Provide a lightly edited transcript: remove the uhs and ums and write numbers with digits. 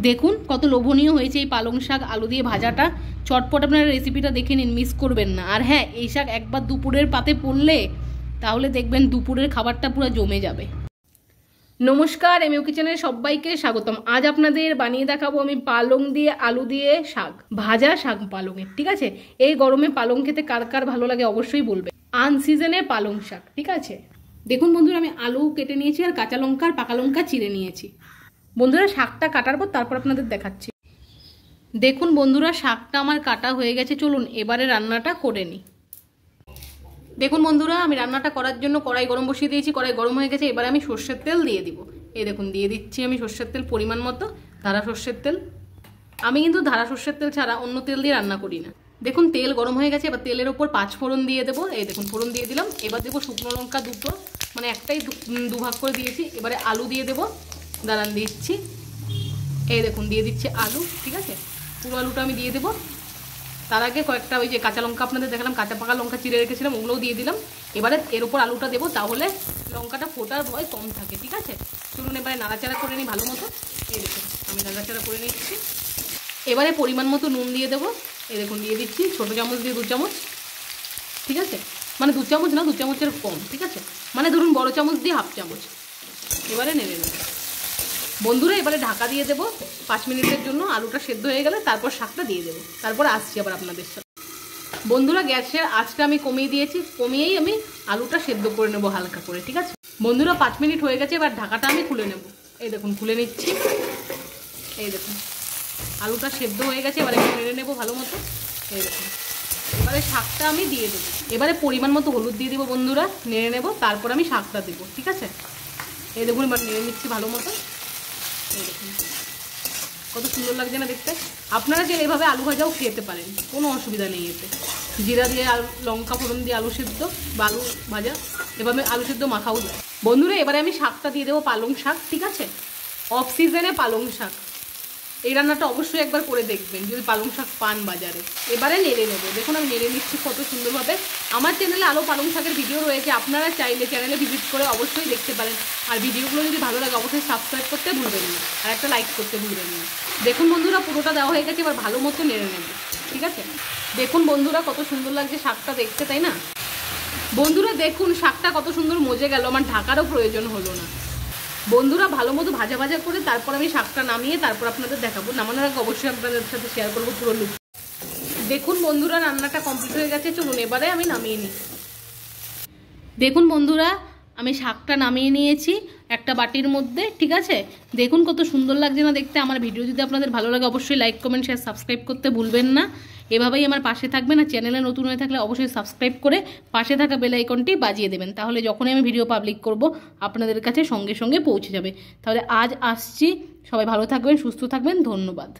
দেখুন কত লোভনীয় হয়েছে এই পালং শাক আলু দিয়ে ভাজাটা। চটপট আপনারা রেসিপিটা দেখে নিন, মিস করবেন না। আর হ্যাঁ, এই শাক একবার দুপুরের পাতে পড়লে তাহলে দেখবেন দুপুরের খাবারটা পুরো জমে যাবে। নমস্কার, এমইউ কিচেনের সবাইকে স্বাগতম। আজ আপনাদের বানিয়ে দেখাবো আমি পালং দিয়ে আলু দিয়ে শাক, ভাজা শাক পালংয়ের। ঠিক আছে, এই গরমে পালং খেতে কার কার ভালো লাগে অবশ্যই বলবে। আনসিজনে পালং শাক। ঠিক আছে, দেখুন বন্ধুরা, আমি আলু কেটে নিয়েছি আর কাঁচা লঙ্কা আর পাকা লঙ্কা চিড়ে নিয়েছি। বন্ধুরা, শাকটা কাটার পর তারপর আপনাদের দেখাচ্ছি। দেখুন বন্ধুরা, শাকটা আমার কাটা হয়ে গেছে। চলুন এবারে রান্নাটা করে নিই। দেখুন বন্ধুরা, আমি রান্নাটা করার জন্য কড়াই গরম বসিয়ে দিয়েছি। কড়াই গরম হয়ে গেছে, এবারে আমি সর্ষের তেল দিয়ে দিব। এই দেখুন দিয়ে দিচ্ছি আমি সর্ষের তেল পরিমাণ মতো, ধারা সর্ষের তেল। আমি কিন্তু ধারা সর্ষের তেল ছাড়া অন্য তেল দিয়ে রান্না করি না। দেখুন তেল গরম হয়ে গেছে, এবার তেলের ওপর 5 ফোড়ন দিয়ে দেবো। এই দেখুন ফোড়ন দিয়ে দিলাম। এবার দেবো শুকনো লঙ্কা দুটো, মানে একটাই দুভাগ করে দিয়েছি। এবারে আলু দিয়ে দেবো, দাঁড়ান দিচ্ছি। এই দেখুন দিয়ে দিচ্ছি আলু। ঠিক আছে, পুরো আলুটা আমি দিয়ে দেবো। তার আগে কয়েকটা ওই যে কাঁচা লঙ্কা আপনাদের দেখালাম, কাঁচা পাকা লঙ্কা চিড়ে রেখেছিলাম, ওগুলোও দিয়ে দিলাম। এবারে এর উপর আলুটা দেবো, তাহলে লঙ্কাটা ফোটার ভয় কম থাকে। ঠিক আছে, চলুন এবারে নাড়াচাড়া করে নিই ভালো মতো। এই দেখুন আমি নাড়াচাড়া করে নিচ্ছি। এবারে পরিমাণ মতো নুন দিয়ে দেবো। এই দেখুন দিয়ে দিচ্ছি, ছোটো চামচ দিয়ে 2 চামচ। ঠিক আছে, মানে 2 চামচ না, 2 চামচের কম। ঠিক আছে, মানে ধরুন বড় চামচ দিয়ে 1/2 চামচ। এবারে নেড়ে নেব বন্ধুরা। এবারে ঢাকা দিয়ে দেবো 5 মিনিটের জন্য। আলুটা সেদ্ধ হয়ে গেলে তারপর শাকটা দিয়ে দেবো। তারপর আসছি আবার আপনাদের সাথে। বন্ধুরা, গ্যাসের আঁচটা আমি কমিয়ে দিয়েছি, কমিয়েই আমি আলুটা সেদ্ধ করে নেবো হালকা করে। ঠিক আছে বন্ধুরা, 5 মিনিট হয়ে গেছে। এবার ঢাকাটা আমি খুলে নেব। এই দেখুন খুলে নিচ্ছি। এই দেখুন আলুটা সেদ্ধ হয়ে গেছে, এবারে নেড়ে নেবো ভালো মতো। এই দেখুন এবারে শাকটা আমি দিয়ে দেবো। এবারে পরিমাণ মতো হলুদ দিয়ে দেবো বন্ধুরা, নেড়ে নেবো, তারপর আমি শাকটা দেবো। ঠিক আছে, এই দেখুন এবার নেড়ে নিচ্ছি ভালো মতো। এই দেখুন কত সুন্দর লাগছে না দেখতে। আপনারা যে এভাবে আলু ভাজাও খেতে পারেন, কোনো অসুবিধা নেই এতে। জিরা দিয়ে লঙ্কা ফোড়ন দিয়ে আলু সেদ্ধ বা আলু ভাজা, এভাবে আলু সেদ্ধ মাখাও যায়। বন্ধুরা, এবারে আমি শাকটা দিয়ে দেবো, পালং শাক। ঠিক আছে, অফ সিজনে পালং শাক। এই রান্নাটা অবশ্যই একবার করে দেখবেন যদি পালং শাক পান বাজারে। এবারে নেড়ে নেবো। দেখুন আমি নেড়ে নিচ্ছি কত সুন্দরভাবে। আমার চ্যানেলে আলু পালং শাকের ভিডিও রয়েছে, আপনারা চাইলে চ্যানেলে ভিজিট করে অবশ্যই দেখতে পারেন। আর ভিডিওগুলো যদি ভালো লাগে অবশ্যই সাবস্ক্রাইব করতে ভুলবেন না, আর একটা লাইক করতে ভুলবেন না। দেখুন বন্ধুরা, পুরোটা দেওয়া হয়ে গেছে, এবার ভালো মতো নেড়ে নেব। ঠিক আছে, দেখুন বন্ধুরা কত সুন্দর লাগছে শাকটা দেখতে, তাই না? বন্ধুরা দেখুন শাকটা কত সুন্দর মজে গেল, আমার ঢাকারও প্রয়োজন হলো না। বন্ধুরা, ভালো মতো ভাজা ভাজা করে তারপর আমি শাকটা নামিয়ে তারপর আপনাদের দেখাবো। নামানোর আগে অবশ্যই আপনাদের সাথে শেয়ার করবো পুরো লুক। দেখুন বন্ধুরা, রান্নাটা কমপ্লিট হয়ে গেছে। চলুন এবারে আমি নামিয়ে নিই। দেখুন বন্ধুরা, আমি শাকটা নামিয়ে নিয়েছি একটা বাটির মধ্যে। ঠিক আছে, দেখুন কত সুন্দর লাগছে না দেখতে। আমার ভিডিও যদি আপনাদের ভালো লাগে অবশ্যই লাইক কমেন্ট শেয়ার সাবস্ক্রাইব করতে ভুলবেন না। এভাবেই আমার পাশে থাকবেন। আর চ্যানেলে নতুন হয়ে থাকলে অবশ্যই সাবস্ক্রাইব করে পাশে থাকা বেল আইকনটি বাজিয়ে দেবেন, তাহলে যখনই আমি ভিডিও পাবলিক করব আপনাদের কাছে সঙ্গে সঙ্গে পৌঁছে যাবে। তাহলে আজ আসছি, সবাই ভালো থাকবেন, সুস্থ থাকবেন, ধন্যবাদ।